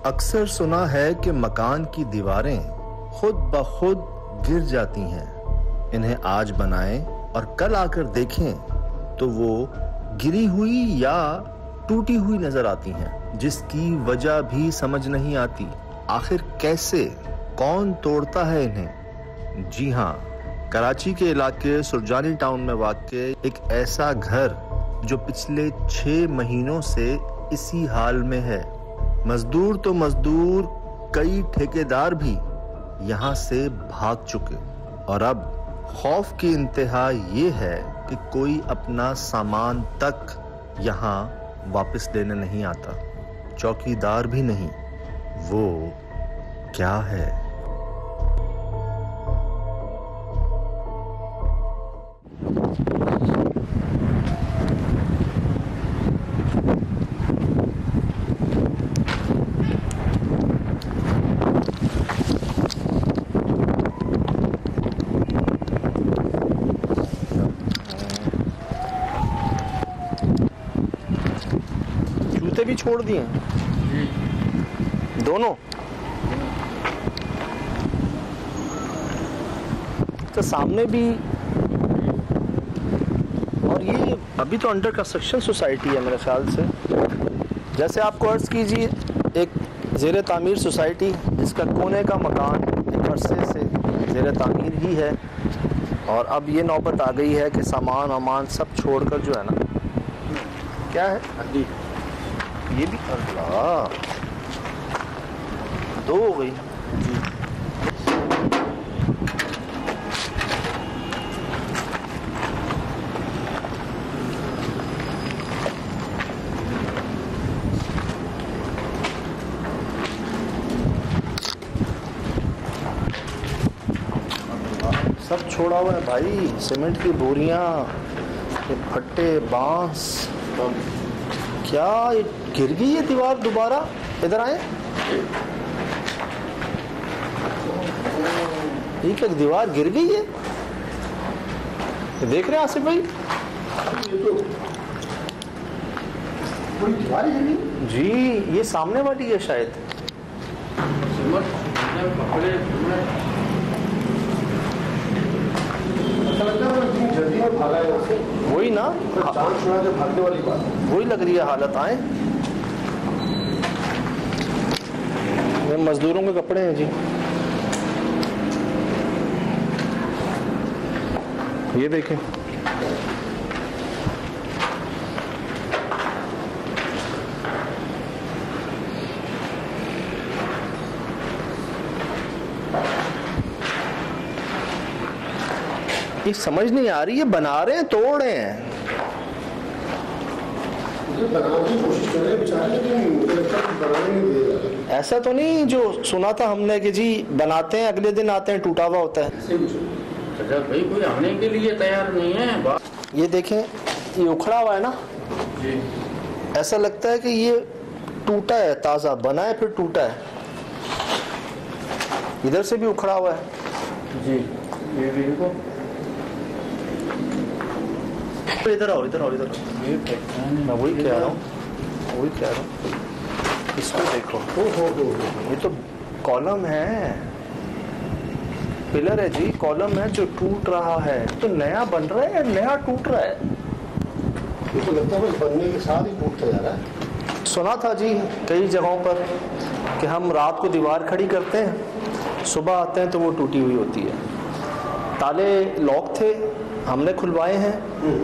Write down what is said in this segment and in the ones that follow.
अक्सर सुना है कि मकान की दीवारें खुद ब खुद गिर जाती हैं। इन्हें आज बनाएं और कल आकर देखें तो वो गिरी हुई या टूटी हुई नजर आती हैं, जिसकी वजह भी समझ नहीं आती। आखिर कैसे, कौन तोड़ता है इन्हें? जी हाँ, कराची के इलाके सुरजानी टाउन में वाक़े एक ऐसा घर जो पिछले 6 महीनों से इसी हाल में है। मजदूर तो मजदूर, कई ठेकेदार भी यहाँ से भाग चुके और अब खौफ की इंतहा ये है कि कोई अपना सामान तक यहाँ वापस लेने नहीं आता, चौकीदार भी नहीं। वो क्या है? जूते भी छोड़ दिए दोनों? तो सामने भी। और ये अभी तो अंडर कंस्ट्रक्शन सोसाइटी है मेरे ख्याल से। जैसे आपको अर्ज कीजिए, एक ज़ेरे तामीर सोसाइटी जिसका कोने का मकान एक अरसे से ज़ेरे तामीर ही है, और अब ये नौबत आ गई है कि सामान वामान सब छोड़कर जो है ना, क्या है ये भी, अल्लाह, 2 हो गई। सब छोड़ा हुआ है भाई, सीमेंट की बोरियां, ये फट्टे, बांस। क्या ये गिर गई है दीवार दोबारा? इधर आए, ये क्या दीवार गिर गई है? देख रहे हैं आसिफ भाई? ये तो पूरी दीवार गिर गई जी, ये सामने वाली है शायद। जल्दी में भागा है उससे। वही ना, चांद छुड़ा के भागने वाली बात, वही लग रही है हालत। आए, ये मजदूरों के कपड़े हैं जी। ये देखें, ये समझ नहीं आ रही है, बना रहे हैं तोड़ रहे हैं? बनाने की कोशिश कर रहे हैं बेचारे, लेकिन बनाने नहीं दे रहा। ऐसा तो नहीं जो सुना था हमने कि जी बनाते हैं अगले दिन आते हैं टूटा हुआ होता है। भाई कोई आने के लिए तैयार नहीं है। ये देखें, ये उखड़ा हुआ है ना जी, ऐसा लगता है कि ये टूटा है, ताज़ा बना है फिर टूटा है। इधर से भी उखड़ा हुआ है जी। ये भी इनको इधर आओ, इधर आओ, इधर आओ। मैं वही कह रहा हूँ, इसको देखो। ये तो कॉलम है, पिलर है जी, कॉलम है जो टूट रहा है। तो नया बन रहा है या नया टूट रहा है? ये तो लगता है बनने के साथ ही टूटता जा रहा है। सुना था जी कई जगहों पर कि हम रात को दीवार खड़ी करते हैं, सुबह आते हैं तो वो टूटी हुई होती है। ताले लॉक थे, हमने खुलवाए हैं,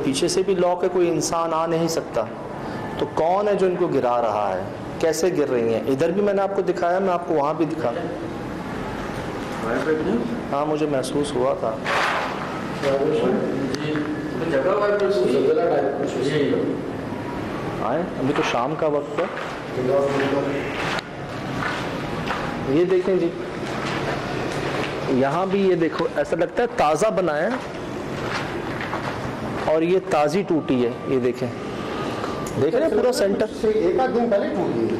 पीछे से भी लॉक है, कोई इंसान आ नहीं सकता। तो कौन है जो इनको गिरा रहा है? कैसे गिर रही हैं? इधर भी मैंने आपको दिखाया, मैं आपको वहाँ भी दिखा। हाँ, मुझे महसूस हुआ था। आए, अभी तो शाम का वक्त है। ये देखें जी, यहाँ भी ये देखो, ऐसा लगता है ताज़ा बना है और ये ताज़ी टूटी है। ये देखें, देख रहे हैं पूरा सेंटर से एक आध दिन पहले टूट गई है।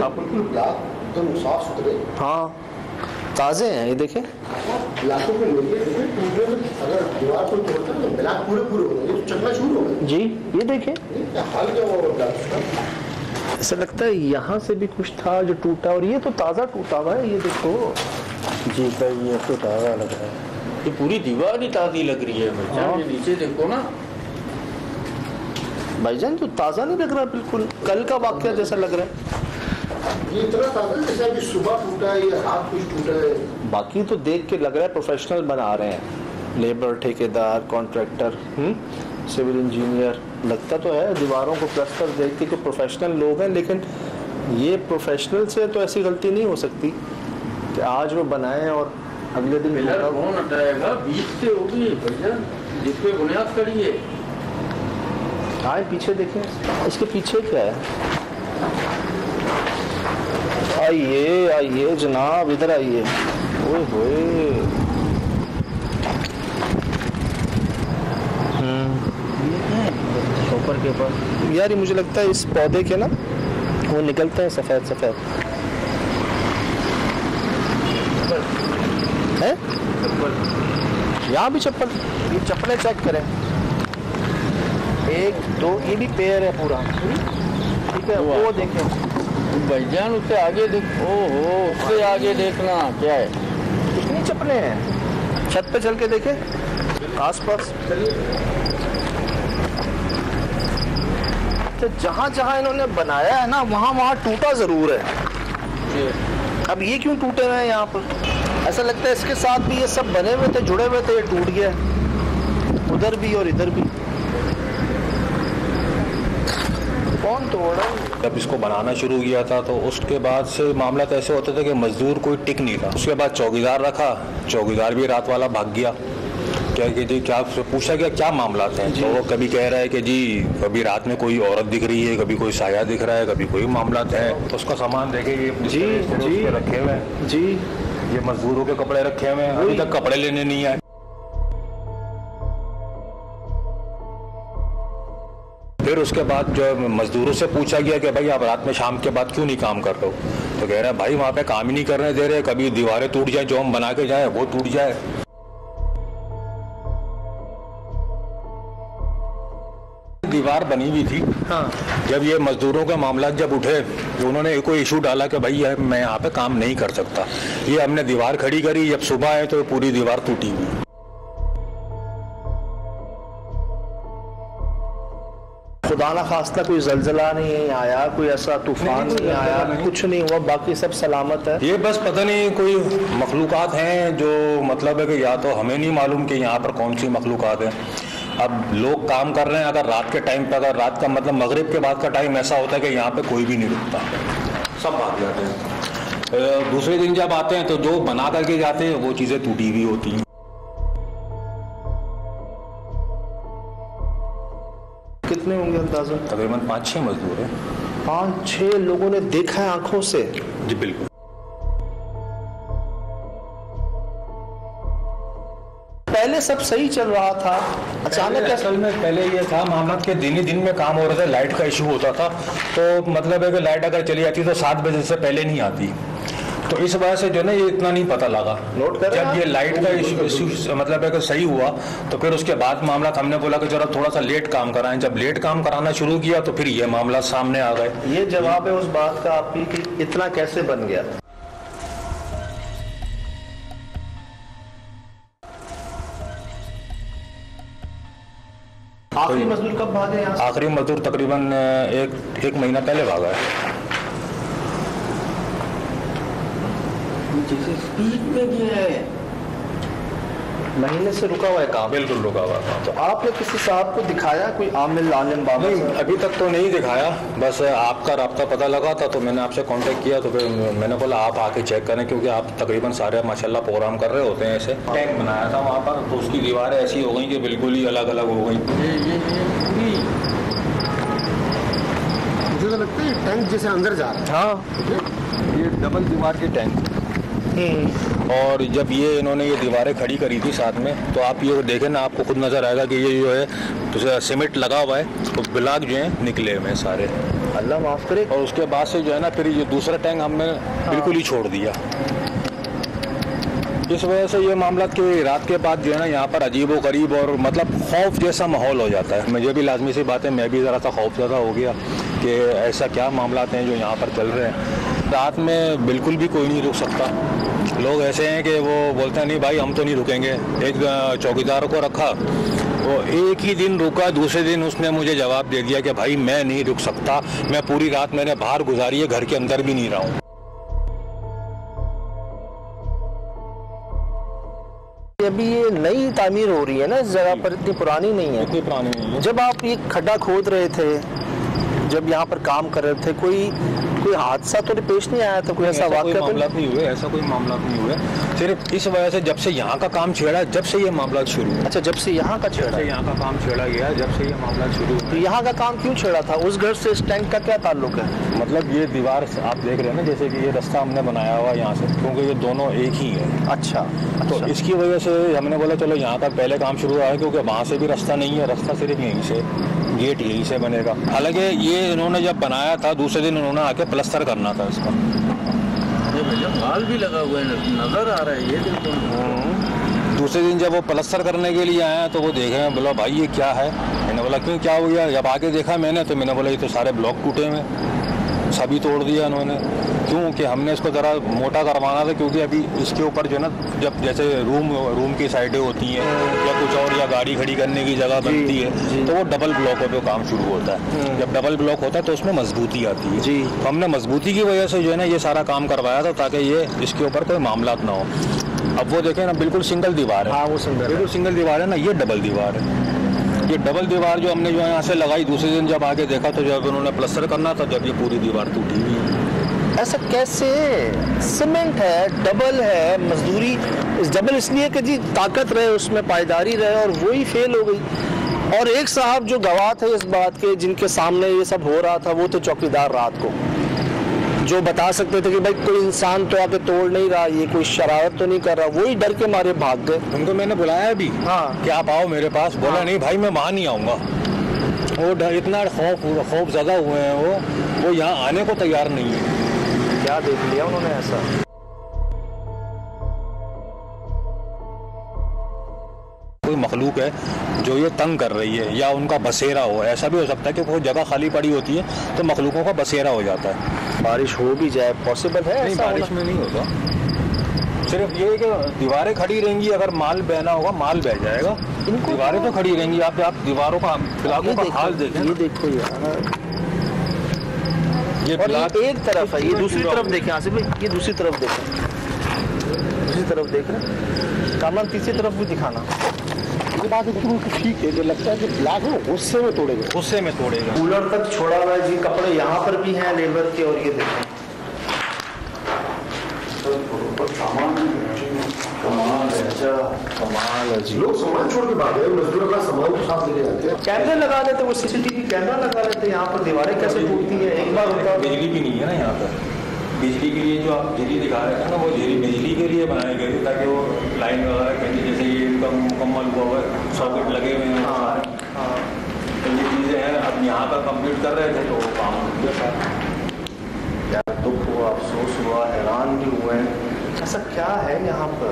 आप बिल्कुल ब्लैक, एकदम साफ सुथरे, हाँ ताज़े हैं। ये देखें, ब्लैकों के मिलके टूटने में अगर दीवार को तोड़ते हैं तो ब्लैक पूरे पूरे हो गए, चकना चूर हो गए जी। ये देखें, क्या हाल क्या हुआ ब्लैक का। ऐसा लगता है यहाँ से भी कुछ था जो टूटा, और ये तो ताज़ा टूटा हुआ है, ये देखो। जी भाई ये तो ताज़ा लग रहा है, ये पूरी दीवार ही ताज़ी लग रही है भाईजान। हाँ। ये नीचे देखो ना भाईजान, तो ताज़ा नहीं लग रहा, बिल्कुल कल का वाक़या जैसा लग रहा है। ये इतना ताज़ा जैसे अभी सुबह टूटा है या रात कुछ टूटा है। बाकी तो देख के लग रहा है प्रोफेशनल बना रहे हैं, लेबर, ठेकेदार, कॉन्ट्रैक्टर, सिविल इंजीनियर, लगता तो है दीवारों को प्लास्टर देख के कि प्रोफेशनल लोग हैं। लेकिन ये प्रोफेशनल से तो ऐसी गलती नहीं हो सकती कि आज वो बनाए और अगले दिन पिलर कौन हटाएगा, बीच से होगी भाईजान जिसपे बुनियाद करी है। आए पीछे देखें, इसके पीछे क्या है। आइए आइए जनाब, इधर आइए। ओए होए, ऊपर के ऊपर यार ये मुझे लगता है इस पौधे के ना वो निकलते हैं सफेद सफेद है। यहाँ भी चप्पल, ये चप्पलें चेक करें, 1 2, ये भी पैर है पूरा, ठीक है। वो देखें भाईजान, उससे आगे देख, ओहो उससे आगे देखना क्या है, कितनी चप्पलें हैं। छत पे चल के देखें आसपास। तो जहाँ जहाँ इन्होंने बनाया है ना, वहाँ वहाँ टूटा जरूर है। अब ये क्यों टूटे हुए हैं यहाँ पर, ऐसा लगता है इसके साथ भी ये सब बने हुए थे, जुड़े हुए थे, ये टूट गया उधर भी और इधर भी। कौन तोड़ा? जब इसको बनाना शुरू किया था तो उसके बाद से मामला तो ऐसे होता था कि मजदूर कोई टिक नहीं था। उसके बाद चौकीदार रखा, चौकीदार भी रात वाला भाग गया। क्या कि जी क्या पूछा गया क्या मामला थे, तो वो कभी कह रहा है कि जी कभी रात में कोई औरत दिख रही है, कभी कोई साया दिख रहा है, कभी कोई मामला है। तो उसका सामान देखे ये जी जी रखे हुए हैं जी, ये मजदूरों के कपड़े रखे हुए हैं, अभी तक कपड़े लेने नहीं आए। फिर उसके बाद जो मजदूरों से पूछा गया कि भाई आप रात में शाम के बाद क्यों नहीं काम कर रहे हो, तो कह रहे हैं भाई वहाँ पे काम ही नहीं करने दे रहे, कभी दीवारें टूट जाए, जो हम बना के जाए वो टूट जाए। दीवार बनी हुई थी। हाँ। जब ये मजदूरों के मामला जब उठे तो उन्होंने कोई इशू डाला कि भाई मैं यहाँ पे काम नहीं कर सकता। ये हमने दीवार खड़ी करी, जब सुबह आए तो पूरी दीवार टूटी हुई। खुदा ना खास्ता कोई जलजला नहीं आया, कोई ऐसा तूफान नहीं आया, कुछ नहीं हुआ, बाकी सब सलामत है। ये बस पता नहीं कोई मखलूकात हैं जो मतलब है कि या तो हमें नहीं मालूम कि यहाँ पर कौन सी मखलूकात है। अब लोग काम कर रहे हैं, अगर रात के टाइम पे, अगर रात का मतलब मगरिब के बाद का टाइम ऐसा होता है कि यहाँ पे कोई भी नहीं रुकता, सब भाग जाते हैं। दूसरे दिन जब आते हैं तो जो बना करके जाते हैं वो चीज़ें टूटी हुई होती हैं। कितने होंगे अंदाजा? तकरीबन 5-6 मजदूर हैं। 5-6 लोगों ने देखा है आंखों से? जी बिल्कुल। पहले सब सही चल रहा था, अचानक असल में पहले ये था मामला के दिन ही दिन में काम हो रहा था, लाइट का इशू होता था। तो मतलब है कि लाइट अगर चली जाती तो 7 बजे से पहले नहीं आती, तो इस वजह से जो ना ये इतना नहीं पता लगा। नोट कर जब ये लाइट का इशू मतलब है कि सही हुआ तो फिर उसके बाद मामला हमने बोला कि जरा थोड़ा सा लेट काम कराएं। जब लेट काम कराना शुरू किया तो फिर ये मामला सामने आ गए। ये जवाब है उस बात का आपकी कि इतना कैसे बन गया। आखिरी मजदूर कब भागे यहाँ से? आखिरी मजदूर तकरीबन एक महीना पहले भागा है। स्पीड में गया है, महीने से रुका हुआ है काम। बिल्कुल रुका हुआ था। तो आपने किसी साहब को दिखाया, कोई आमिल आलिम बाबा? नहीं, अभी तक तो नहीं दिखाया, बस आपका राब्ता पता लगा था तो मैंने आपसे कांटेक्ट किया। तो फिर मैंने बोला आप आके चेक करें, क्योंकि आप तकरीबन सारे माशाल्लाह प्रोग्राम कर रहे होते हैं। ऐसे टैंक बनाया था वहाँ पर, तो उसकी दीवारें ऐसी हो गई कि बिल्कुल ही अलग अलग हो गई। मुझे तो लगता है टैंक जैसे अंदर जा रहा है। हाँ, ये डबल दीवार की टैंक। और जब ये इन्होंने ये दीवारें खड़ी करी थी साथ में, तो आप ये देखें ना, आपको खुद नजर आएगा कि ये जो है तो सीमेंट लगा हुआ है, तो ब्लॉक जो है निकले हुए हैं सारे। अल्लाह माफ करे। और उसके बाद से जो है ना फिर ये दूसरा टैंक हमने बिल्कुल ही छोड़ दिया। इस वजह से ये मामला कि रात के बाद जो है ना यहाँ पर अजीबो गरीब और मतलब खौफ जैसा माहौल हो जाता है। मुझे भी लाजमी सी बात है, मैं भी ज़रा सा खौफज़दा हो गया कि ऐसा क्या मामला हैं जो यहाँ पर चल रहे हैं। रात में बिल्कुल भी कोई नहीं रुक सकता। लोग ऐसे हैं कि वो बोलते हैं नहीं भाई हम तो नहीं रुकेंगे। एक चौकीदार को रखा, वो एक ही दिन रुका, दूसरे दिन उसने मुझे जवाब दे दिया कि भाई मैं नहीं रुक सकता, मैं पूरी रात मैंने बाहर गुजारी है, घर के अंदर भी नहीं रहा हूँ। अभी ये नई तामीर हो रही है ना इस जगह पर, इतनी पुरानी नहीं है। इतनी पुरानी नहीं है। जब आप ये खड्डा खोद रहे थे, जब यहाँ पर काम कर रहे थे, कोई हादसा तो पेश नहीं आया था? कोई ऐसा वाकया मामला नहीं हुए, ऐसा कोई मामला नहीं हुए। सिर्फ इस वजह से जब से यहाँ का काम छेड़ा, जब से ये मामला शुरू। अच्छा, जब से यहाँ का छेड़ा, यहाँ का काम छेड़ा गया, जब से ये मामला शुरू। तो यहाँ का काम क्यों छेड़ा था? उस घर से इस टैंक का क्या ताल्लुक है? मतलब ये दीवार आप देख रहे हैं ना, जैसे कि ये रास्ता हमने बनाया हुआ यहाँ से, क्योंकि ये दोनों एक ही है। अच्छा, तो इसकी वजह से हमने बोला चलो यहाँ का पहले काम शुरू हुआ है, क्योंकि वहाँ से भी रास्ता नहीं है, रास्ता सिर्फ यहीं से, गेट यहीं से बनेगा। हालांकि ये इन्होंने जब बनाया था, दूसरे दिन उन्होंने आके प्लास्टर करना था इसका। ये भैया माल भी लगा हुआ है, नजर आ रहा है ये बिल्कुल। दूसरे दिन जब वो प्लास्टर करने के लिए आए तो वो देखे, बोला भाई ये क्या है। मैंने बोला क्यों, क्या हो गया? जब आके देखा मैंने तो मैंने बोला ये तो सारे ब्लॉक टूटे हुए, सभी तोड़ दिया इन्होंने। क्योंकि हमने इसको ज़रा मोटा करवाना था, क्योंकि अभी इसके ऊपर जो ना, जब जैसे रूम की साइडें होती हैं या कुछ और, या गाड़ी खड़ी करने की जगह बनती है, तो वो डबल ब्लॉकों पे काम शुरू होता है। जब डबल ब्लॉक होता है तो उसमें मजबूती आती है। तो हमने मजबूती की वजह से जो है ना ये सारा काम करवाया था, ताकि ये इसके ऊपर कोई मामला ना हो। अब वो देखें ना, बिल्कुल सिंगल दीवार है। हाँ, वो बिल्कुल सिंगल दीवार है ना, ये डबल दीवार है। ये डबल दीवार जो हमने जो यहाँ से लगाई, दूसरे दिन जब आके देखा तो जब उन्होंने प्लास्टर करना था, जब ये पूरी दीवार टूटी हुई है। ऐसा कैसे? सीमेंट है, डबल है, मजदूरी डबल इसलिए कि जी ताकत रहे, उसमें पायदारी रहे, और वही फेल हो गई। और एक साहब जो गवाह थे इस बात के, जिनके सामने ये सब हो रहा था, वो थे चौकीदार रात को, जो बता सकते थे कि भाई कोई इंसान तो आके तोड़ नहीं रहा, ये कोई शरारत तो नहीं कर रहा। वही डर के मारे भाग गए। उनको मैंने बुलाया भी, हाँ, कि आप आओ मेरे पास। बोला नहीं भाई मैं वहाँ नहीं आऊँगा। वो इतना खौफ ज़्यादा हुए हैं, वो यहाँ आने को तैयार नहीं है। क्या देख लिया उन्होंने ऐसा? कोई मखलूक है जो ये तंग कर रही है, या उनका बसेरा हो। ऐसा भी हो सकता है कि कोई जगह खाली पड़ी होती है तो मखलूकों का बसेरा हो जाता है। बारिश हो भी जाए, पॉसिबल है? नहीं, बारिश में नहीं होता। सिर्फ ये कि दीवारें खड़ी रहेंगी, अगर माल बहना होगा माल बह जाएगा। दीवारें तो खड़ी रहेंगी। आप दीवारों का इलाकों का हाल देखें। ये देखो यार, ये एक तरफ है, ये दूसरी तरफ देखें आसिफ भाई, ये दूसरी तरफ देखें, दूसरी तरफ देख रहे। कामरान तीसरी तरफ भी दिखाना। ये बात ठीक है, जो लगता है कि ब्लैक हो गुस्से में तोड़ेगा, गुस्से में तोड़ेगा। कूलर तक छोड़ा हुआ है जी, कपड़े यहाँ पर भी हैं लेबर के, और ये देखें कमाल है। अच्छा, कमाल है जी। लोग सामान छोड़ के भागे, मजदूर का सामान तो साथ लेके जाते हैं। कैमरे लगा लेते, वो सीसीटीवी कैमरा लगा लेते यहाँ पर, दीवारें कैसे टूटती है। एक बार होता है, बिजली भी नहीं है ना यहाँ पर। बिजली के लिए जो आप बिजली दिखा रहे थे ना, वो बिजली के लिए बनाए गए थे, ताकि वो लाइन वगैरह कहीं जैसे ये इनका मुकम्मल हुआ हुआ सॉकेट लगे हुए हैं। हाँ, तो ये चीज़ें हैं। अब यहाँ पर कंप्लीट कर रहे थे तो वो काम हो गया। यार दुख हुआ, अफसोस हुआ, हैरान भी हुए। ऐसा क्या है यहाँ पर?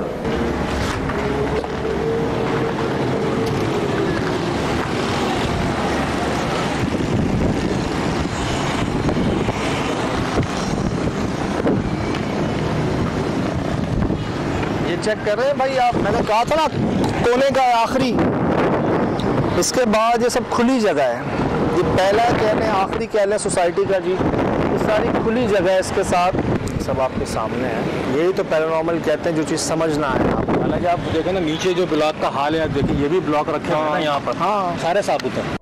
ये चेक कर रहे हैं भाई आप? मैंने कहा था ना कोने का आखिरी, इसके बाद ये सब खुली जगह है। ये पहला कह लें, आखिरी कह लें सोसाइटी का जी। ये सारी खुली जगह है, इसके साथ सब आपके सामने है। यही तो पैरानॉर्मल कहते हैं, जो चीज़ समझना है आप। हालांकि आप देखें ना नीचे जो ब्लॉक का हाल है, आप देखिए ये भी ब्लॉक रखे हुए हैं ना यहाँ पर। हाँ, सारे साबुत हैं।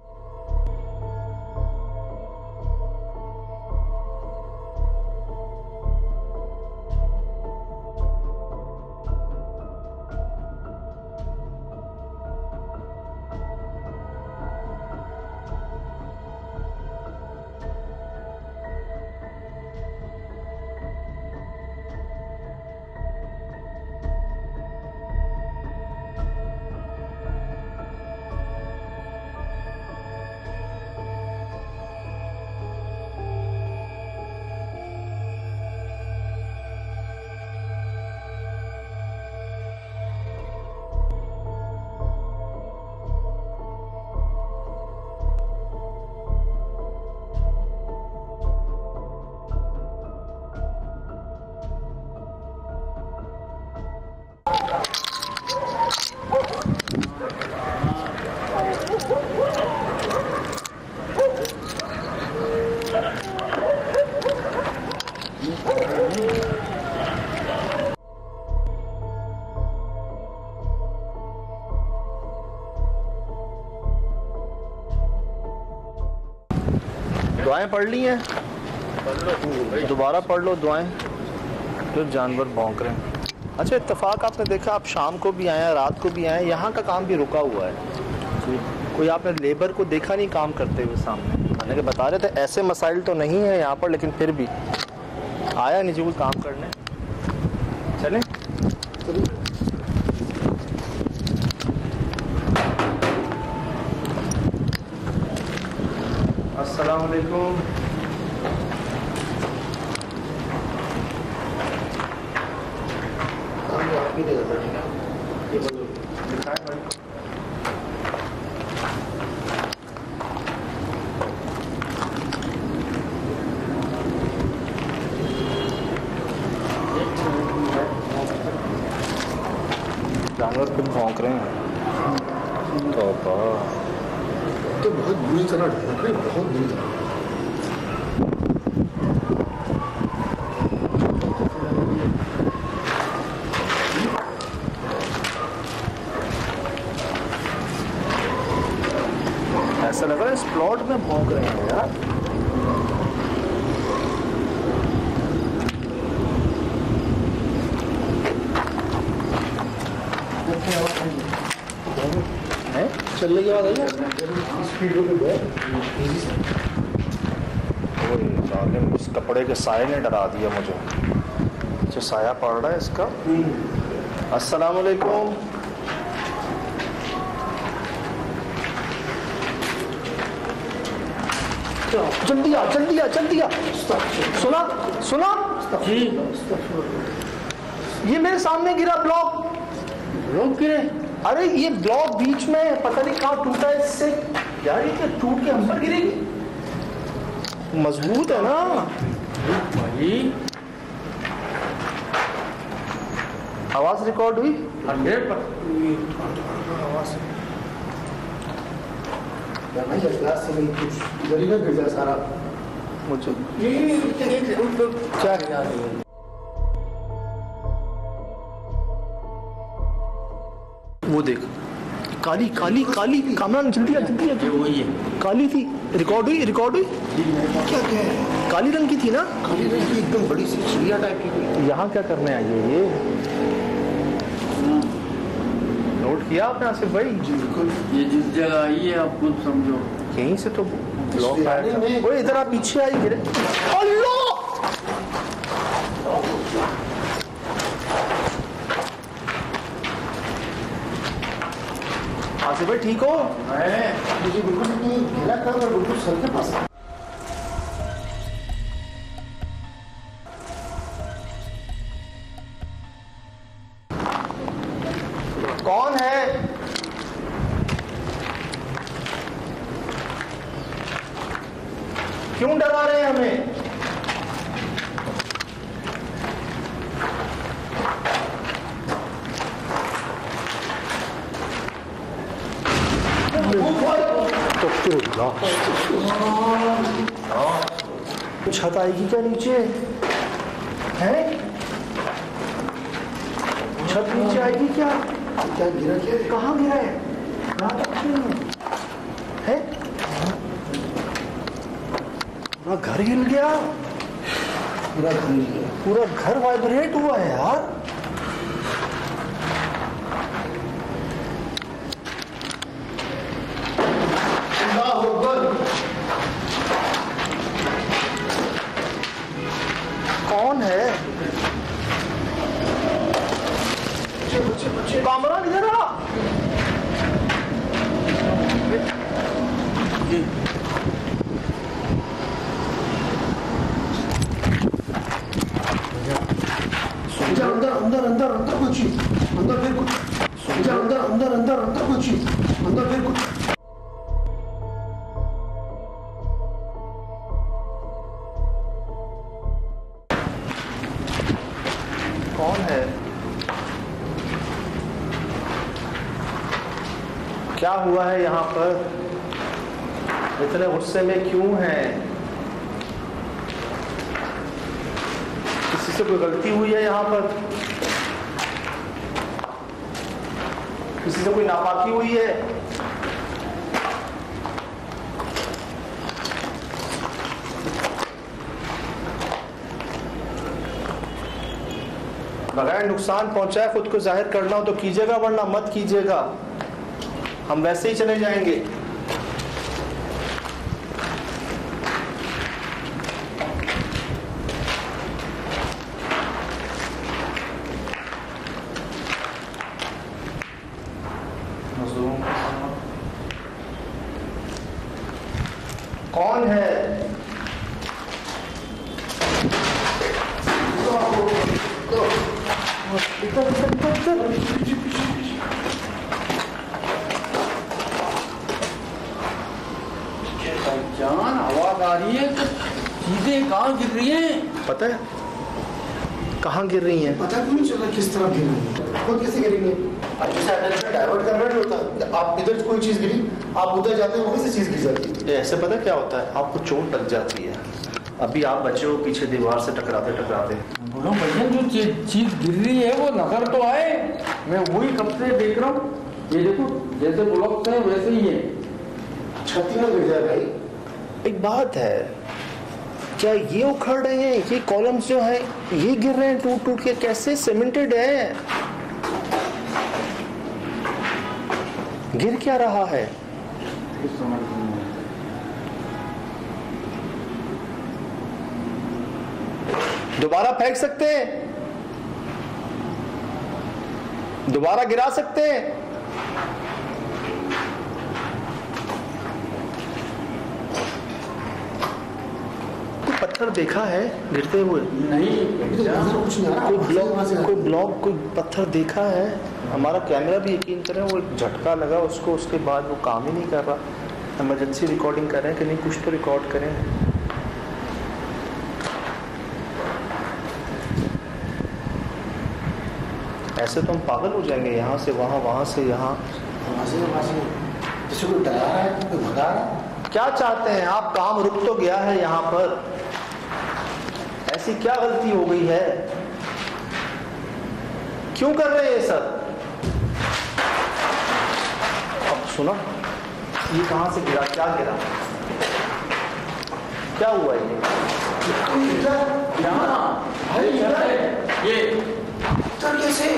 दुआएं पढ़ ली हैं? दोबारा पढ़ लो दुआएं। जो जानवर भौंक रहे हैं। अच्छा, इत्तेफाक आपने देखा, आप शाम को भी आए हैं, रात को भी आए हैं, यहाँ का काम भी रुका हुआ है। कोई आपने लेबर को देखा नहीं काम करते हुए सामने? मैंने के बता रहे थे ऐसे मसाइल तो नहीं है यहाँ पर, लेकिन फिर भी आया नहीं जो काम करने। चलें? अस्सलाम वालेकुम। जानवर फिर भौंक रहे हैं। तो बहुत बुरी तरह ढोक रहे, बहुत बुरी तरह। ऐसा लग रहा है इस प्लॉट में भौंक रहे हैं यार। चल रही आवाज आई है स्पीड पे बहुत तेजी से। इस कपड़े के साये ने डरा दिया मुझे। जो साया पड़ रहा है इसका। अस्सलाम वालेकुम। जल्दी आ, जल्दी आ, जल्दी आ। सुना सुना जी, ये मेरे सामने गिरा ब्लॉक। लोग गिरे। अरे ये ब्लॉक बीच में पता नहीं कहाँ टूटा है इससे। यार ये क्या टूट के हम पर गिरेगी? मजबूत है ना भाई, आवाज रिकॉर्ड हुई। 100%। भाई क्लास से नहीं कुछ इधर ही ना गिर जाए सारा। मुझे क्या वो देख, काली काली काली। कामरान जल्दी आ, जल्दी आ। वही है। काली थी। रिकॉर्ड हुई, रिकॉर्ड हुई। क्या क्या है? काली रंग की थी ना? खाली रंग की एकदम बड़ी सी चिड़िया टाइप की कोई। यहाँ क्या करने आई है ये? नोट किया आपने आसिफ भाई? बिल्कुल। ये जिस जगह आई है आप खुद समझो। यहीं से तो ब्लॉक आया था। ओए इधर आप पीछे आई गिरे। अल्लाह! आसिफ भाई ठीक हो? मुझे बिल्कुल घेरा कर और बिल्कुल सर के पास। कौन है? क्यों डरा रहे हैं हमें? छत आएगी क्या नीचे? है छत नीचे आएगी क्या? क्या गिरा क्या? कहाँ गिरा है? है? पूरा घर हिल गया। पूरा घर हिल गया। पूरा घर वाइब्रेट हुआ है यार। कौन है? कामरान इधर आ। अंदर अंदर अंदर अंदर कुछ अंदर फिर कुछ अंदर अंदर अंदर अंदर कुछ अंदर फिर कुछ। कौन है? क्या हुआ है यहाँ पर? इतने गुस्से में क्यों हैं? किसी से कोई गलती हुई है यहाँ पर? किसी से कोई नापाकी हुई है? बगैर नुकसान पहुंचाए खुद को जाहिर करना हो तो कीजिएगा, वरना मत कीजिएगा, हम वैसे ही चले जाएंगे। कौन है? जान आवाज आ रही है, चीजें कहाँ गिर रही हैं? पता है कहाँ गिर रही हैं? पता क्यों नहीं चल रहा किस तरह गिर रही है, खुद कैसे गिरेंगे? जैसे अटेंशन डाइवर्ट करना नहीं होता, आप इधर कोई चीज गिरी, आप उधर जाते हो वहीं से चीज गिर जाती है। ये ऐसे पता क्या होता है, आपको चोट लग जाती है। अभी आप बचे हो पीछे दीवार से टकराते टकराते। बोलो भैया, जो चीज गिर रही है वो नजर तो आए, मैं वही कब से देख रहा हूँ। ये देखो जैसे ब्लॉक्स है वैसे ही है। छत्ती में गिर जाए भाई। एक बात है, क्या ये उखड़ रहे हैं, ये कॉलम्स जो हैं ये गिर रहे हैं टूट टूट के, कैसे सीमेंटेड है, गिर क्या रहा है? दोबारा फेंक सकते हैं, दोबारा गिरा सकते हैं। कोई पत्थर देखा है गिरते हुए? नहीं, कुछ नहीं आ रहा, कोई ब्लॉक कोई पत्थर देखा है? हमारा कैमरा भी यकीन करें वो एक झटका लगा उसको, उसके बाद वो काम ही नहीं कर रहा। इमरजेंसी रिकॉर्डिंग कर रहे हैं कि नहीं, कुछ तो रिकॉर्ड करें। ऐसे तो हम पागल हो जाएंगे, यहाँ से वहाँ, वहाँ से यहाँ। जैसे कोई डरा रहा है, कोई भगा रहा है। क्या चाहते हैं आप? काम रुक तो गया है यहाँ पर, ऐसी क्या गलती हो गई है? क्यों कर रहे हैं ये सब? अब सुना, ये कहां से गिरा, क्या गिरा, क्या हुआ ये? ये इधर कैसे?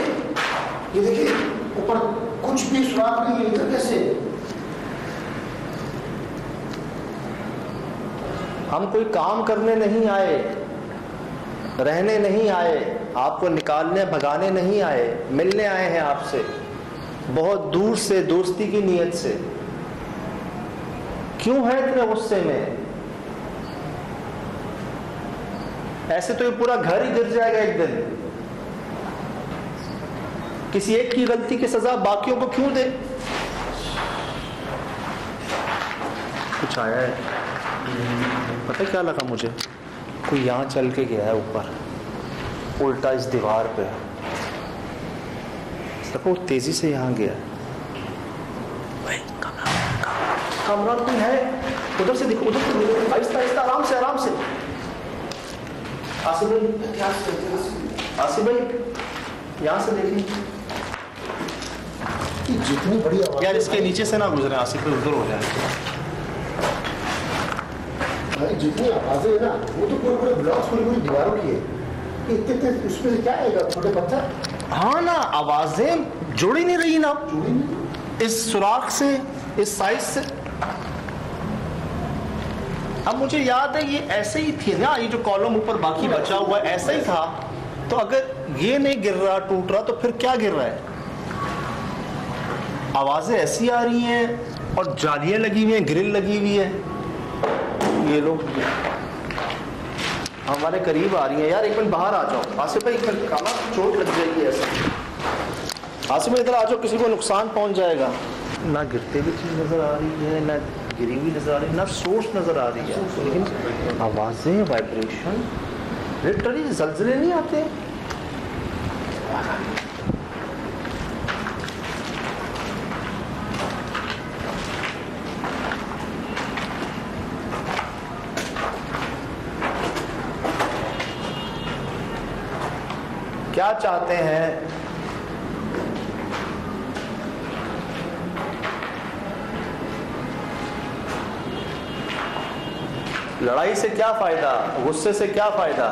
ये देखिए ऊपर कुछ भी सुराख नहीं है, इधर कैसे? हम कोई काम करने नहीं आए, रहने नहीं आए, आपको निकालने भगाने नहीं आए, मिलने आए हैं आपसे, बहुत दूर से, दोस्ती की नीयत से। क्यों है इतने गुस्से में? ऐसे तो ये पूरा घर ही गिर जाएगा एक दिन। किसी एक की गलती की सजा बाकियों को क्यों दे? कुछ आया है, पता क्या लगा मुझे? कोई यहाँ चल के गया है ऊपर, उल्टा इस दीवार पे, वो तेजी से यहाँ गया। भाई कमरा कोई है, उधर से देखो, उधर से आहिस्ता आहिस्ता, आराम से आराम से। आसिफ भाई, आसिफ भाई यहाँ से देखिए। जितनी बड़ी आवाज यार इसके नीचे से ना गुजरे आसिफ भाई, उधर हो जाए। भाई जितनी आवाजें है ना, वो तो पूरे पूरे ब्लॉक्स, पूरी पूरी दीवारों की है। इतने उसमें से क्या आएगा? छोटे पत्थर। हाँ ना, आवाजें जुड़ ही नहीं रही ना इस सुराख से, इस साइज से। अब मुझे याद है ये ऐसे ही थी ना, ये जो कॉलम ऊपर बाकी बचा हुआ ऐसा ही था। तो अगर ये नहीं गिर रहा, टूट रहा, तो फिर क्या गिर रहा है? आवाजें ऐसी आ रही हैं और जालियां लगी हुई हैं, ग्रिल लगी हुई है। ये लोग हमारे करीब आ रही हैं। यार एक मिनट बाहर आ जाओ आसिफ भाई, एक मिनट, काला चोट लग जाएगी ऐसे। आसिफ भाई इधर आ जाओ, किसी को नुकसान पहुंच जाएगा। ना गिरते हुई चीज नजर आ रही है, ना गिरी हुई नजर आ रही है, ना सोर्स नजर आ रही है, लेकिन आवाजें, वाइब्रेशन, लिटरली जलजले नहीं आते। क्या चाहते हैं? लड़ाई से क्या फायदा, गुस्से से क्या फायदा?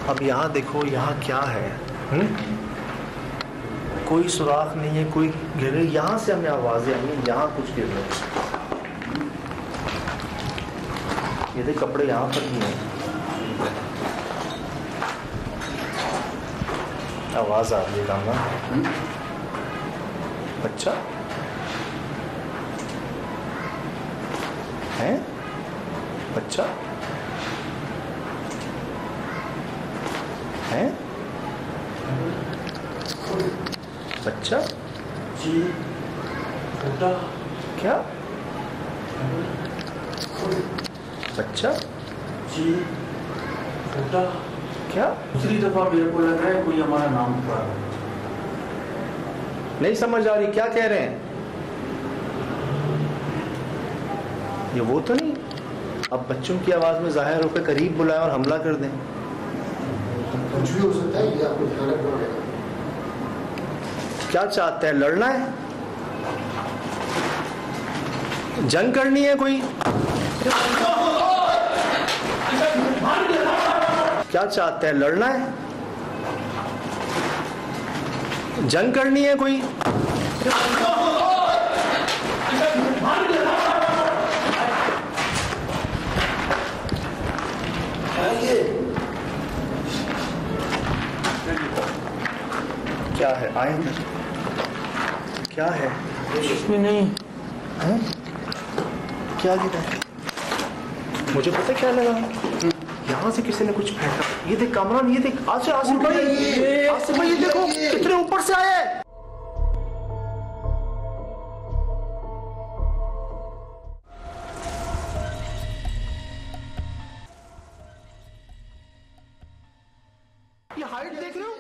अब यहाँ देखो, यहाँ क्या है? कोई सुराख नहीं है, कोई गिरे। यहाँ से हमें आवाजें आई हैं, यहाँ कुछ गिर रहे हैं। ये देख, कपड़े यहाँ पर भी हैं, आवाज आ रही है। कामरान, बच्चा है? बच्चा है? बच्चा जी बेटा। क्या? बच्चा जी बेटा। क्या? दूसरी दफा मेरे को लग रहा है कोई हमारा नाम पुकार रहा है। नहीं समझ आ रही, क्या कह रहे हैं? ये वो तो नहीं? अब बच्चों की आवाज में जाहिर होकर करीब बुलाएं और हमला कर दें। कुछ भी हो सकता है, ये आपको ध्यान रखना पड़ेगा। क्या चाहते हैं? लड़ना है? जंग करनी है कोई? क्या चाहते हैं? लड़ना है? जंग करनी है कोई? क्या है? आए हैं? क्या है? कुछ भी नहीं हैं? क्या गिरा? मुझे पता क्या लगा, यहाँ से किसी ने कुछ फेंका। ये देख कामरान, ये देख, आसिफ भाई, ये देखो कितने ऊपर से आया है। ये हाइट देख रहे हो?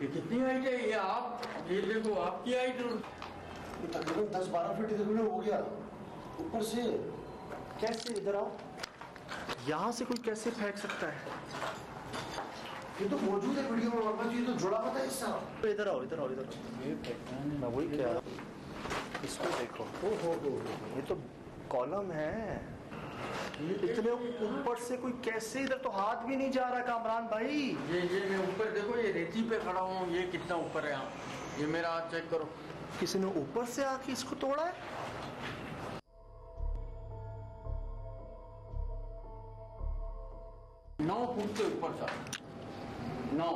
ये कितनी हाइट है? ये आप ये देखो, आपकी हाइट तकरीबन 10-12 फीट इधर हो गया ऊपर से। कैसे? इधर आओ। यहाँ से कोई कैसे फेंक सकता है? ये तो मौजूद है वीडियो में, वरना ये तो जुड़ा पता है हिस्सा। इधर आओ, इधर आओ, इधर आओ। मैं वही कह रहा हूँ, इसको देखो। ये तो कॉलम है। इतने ऊपर से कोई कैसे? इधर तो हाथ भी नहीं जा रहा कामरान भाई। ये मैं ऊपर देखो, ये रेती पे खड़ा हूँ, ये कितना ऊपर है। यहाँ ये मेरा हाथ चेक करो। किसी ने ऊपर से आके इसको तोड़ा है? नौ फुट से ऊपर था। 9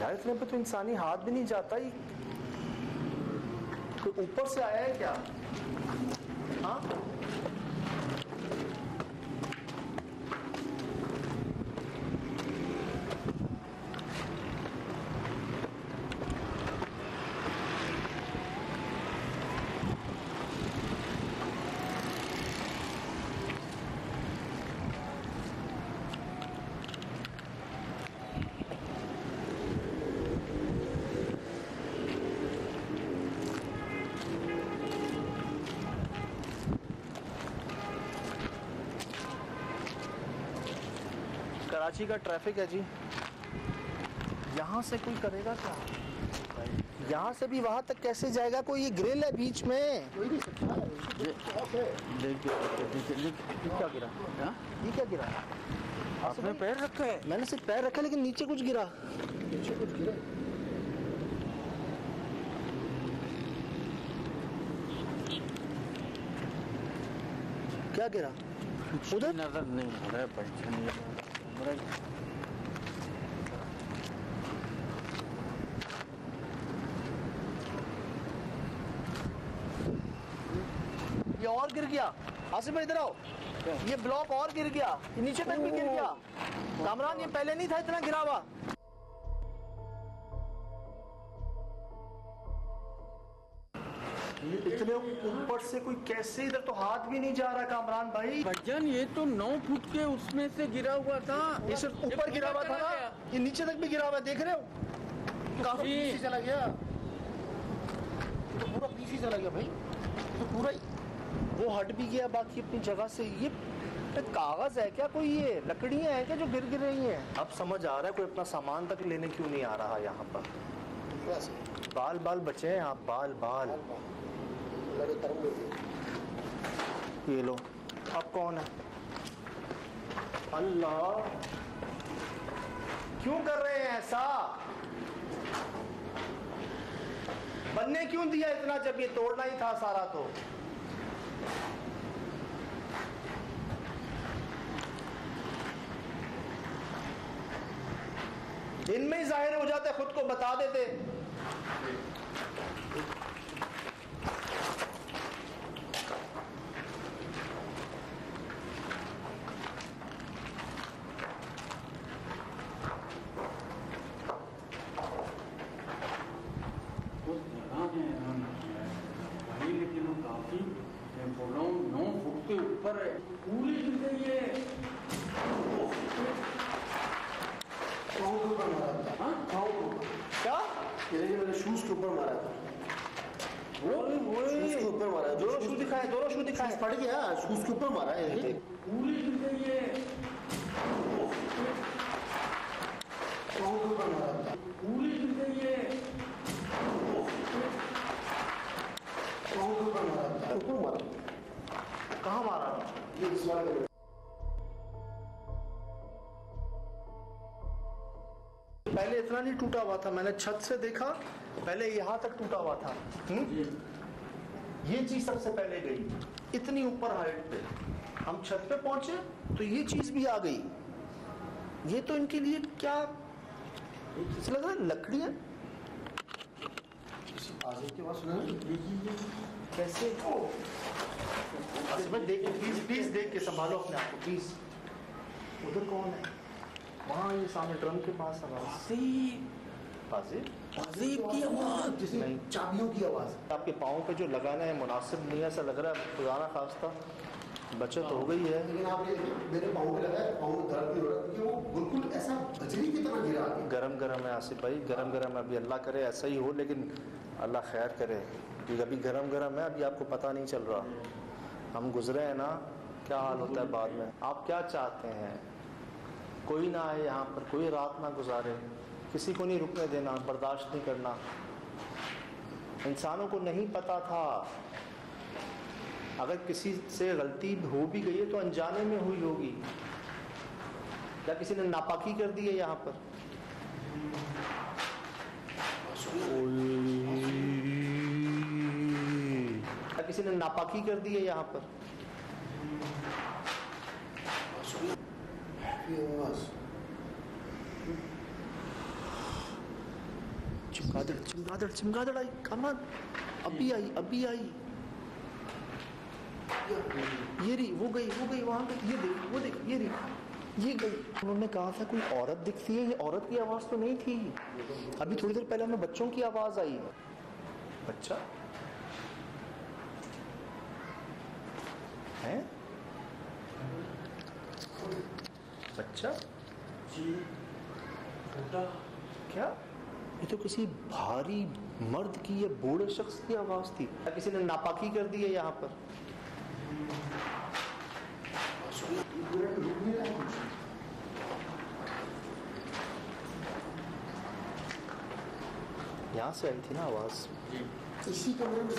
यार इतने पे तो इंसानी हाथ भी नहीं जाता। ही कोई ऊपर से आया है क्या? हाँ, कराची का ट्रैफिक है जी। यहाँ से कोई करेगा क्या? यहाँ से भी वहां तक कैसे जाएगा कोई? ये ग्रिल है बीच में। कोई नहीं सकता। देख क्या गिरा? ये क्या गिरा? आपने पैर रखा है? मैंने सिर्फ पैर रखा, लेकिन नीचे कुछ गिरा। नीचे कुछ गिरा। क्या गिरा? उधर नजर नहीं हो रहा है, पहचान नहीं हो रहा है। ये और गिर गया। आसिफ भाई इधर आओ। ये ब्लॉक और गिर गया, ये नीचे तक भी गिर गया। कामरान ये पहले नहीं था इतना गिरा हुआ। इतने ऊपर से कोई कैसे? इधर तो हाथ भी नहीं जा रहा कामरान भाई। भजन ये तो 9 फुट के उसमें से गिरा हुआ था। ये सिर्फ ऊपर गिरा हुआ था ना, ये नीचे तक भी गिरा हुआ है, देख रहे हो? काफी पीछे चला गया। तो पूरा पीछे चला गया भाई, तो पूरा ही वो हट भी गया बाकी अपनी जगह से। ये कागज है क्या कोई? ये लकड़ियां हैं क्या जो गिर रही हैं? अब समझ आ रहा है कोई अपना सामान तक लेने क्यों नहीं आ रहा यहाँ पर। बाल बाल बचे हैं आप, बाल बाल। ये लो। अब कौन है? अल्लाह, क्यों कर रहे हैं ऐसा? बनने क्यों दिया इतना जब ये तोड़ना ही था सारा? तो इनमें ही जाहिर हो जाते, खुद को बता देते। लेकिन वो काफी, मैं बोल रहा हूँ 9 फुट के ऊपर है, पूरी गिर गई है। क्या? मैंने शूज के ऊपर मारा था। शूज के ऊपर मारा। दोनों शू दिखाए, दोनों शू दिखाए। पड़ गया, शूज के ऊपर मारा है। पूरी गिर गई है। पूरी गिर गई है। ऊपर मारा। कहाँ मारा? ये इस वाले पहले इतना नहीं टूटा हुआ था, मैंने छत से देखा, पहले यहाँ तक टूटा हुआ था। ये चीज सबसे पहले गई, इतनी ऊपर हाइट पे। हम छत पे पहुंचे तो ये चीज भी आ गई। ये तो इनके लिए क्या लग रहा है, लकड़ी है। के पास सुना कैसे? देख प्लीज, प्लीज देख के संभालो अपने आप को प्लीज। उधर कौन है? वहाँ ये सामने ड्रम के पास आवाज की आवाज, जिसमें चाबियों की आवाज। आपके पाँव पे जो लगाना है मुनासिब नहीं, ऐसा लग रहा है। खुदा ना खास्ता बचत हो गई है। लेकिन आप ये मेरे पाँव पे लगाया, पाँव में दर्द नहीं हो रहा, क्योंकि वो बिल्कुल ऐसा बजरी की तरह गिरा। गरम गरम है आसिफ भाई, गरम गरम है। अभी अल्लाह करे ऐसा ही हो, लेकिन अल्लाह खैर करे, क्योंकि अभी गरम गरम है, अभी आपको पता नहीं चल रहा। हम गुजरे हैं ना, क्या हाल होता है बाद में। आप क्या चाहते हैं? कोई ना आए यहाँ पर, कोई रात ना गुजारे, किसी को नहीं रुकने देना, बर्दाश्त नहीं करना। इंसानों को नहीं पता था, अगर किसी से गलती हो भी गई है तो अनजाने में हुई होगी, या किसी ने नापाकी कर दी है यहाँ पर। या किसी ने नापाकी कर दी है यहाँ पर। चमगादड़ चमगादड़ चमगादड़ आई, कमान अभी आई, अभी आई। ये रही, वो गई, वो गई, वहां गई। ये देख, वो देख, ये रही, ये गई। उन्होंने कहा था कोई औरत दिखती है, ये औरत की आवाज तो नहीं थी। अभी थोड़ी देर पहले हमें बच्चों की आवाज आई। बच्चा है? बच्चा जी छोटा क्या? ये तो किसी भारी मर्द की या बूढ़े शख्स की आवाज थी। किसी ने नापाकी कर दी है यहाँ पर। यहाँ से आई थी ना आवाज। इसी कमरे में।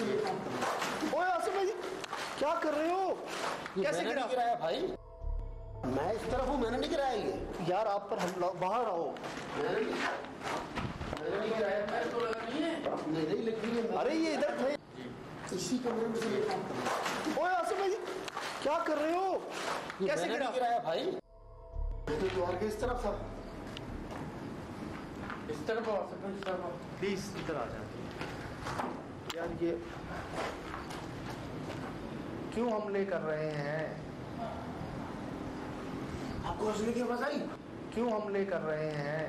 ओए आसिफ भाई, क्या कर रहे हो? कैसे गिराया भाई? मैं इस तरफ हूँ, मैंने नहीं गिराया ये। यार आप पर हम बाहर आओ। मैंने नहीं गिराया। पैर तो लगा नहीं है। नहीं लग रही है। अरे ये इधर थे। इसी कमरे में से काम कर रहा हूँ। ओए आसिफ भाई, क्या कर रहे हो? कैसे गिराया भाई? तो द्वार के इस तरफ था। इस तरफ आ सकते हैं, इस तरफ आओ। प्लीज इधर आ जाए यार। ये क्यों हमले कर रहे हैं? आपको हंसने की आवाज आई? क्यों हमले कर रहे हैं?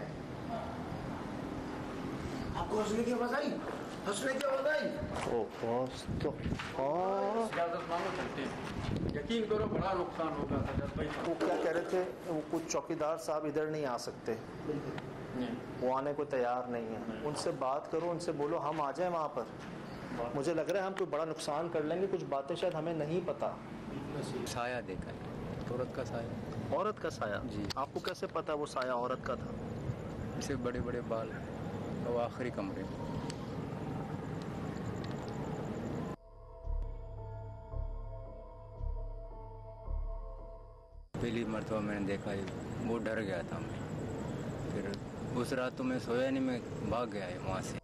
आपको हंसने की आवाज आई? हंसने की आवाज आई? ओ बॉस तो इजाजत मांगो, चलते हैं। यकीन करो बड़ा नुकसान होगा सजद भाई। वो क्या कह रहे थे, वो कुछ चौकीदार साहब इधर नहीं आ सकते, वो आने को तैयार नहीं है। उनसे बात करो, उनसे बोलो हम आ जाएं वहाँ पर। मुझे लग रहा है हम कोई बड़ा नुकसान कर लेंगे, कुछ बातें शायद हमें नहीं पता। साया देखा है, औरत का साया। औरत का साया? जी। आपको कैसे पता वो साया औरत का था? इसे बड़े बड़े बाल, वो आखिरी कमरे में। पहली मरतबा मैंने देखा, वो डर गया था मैं। फिर उस रात तो मैं सोया नहीं, मैं भाग गया है वहाँ से।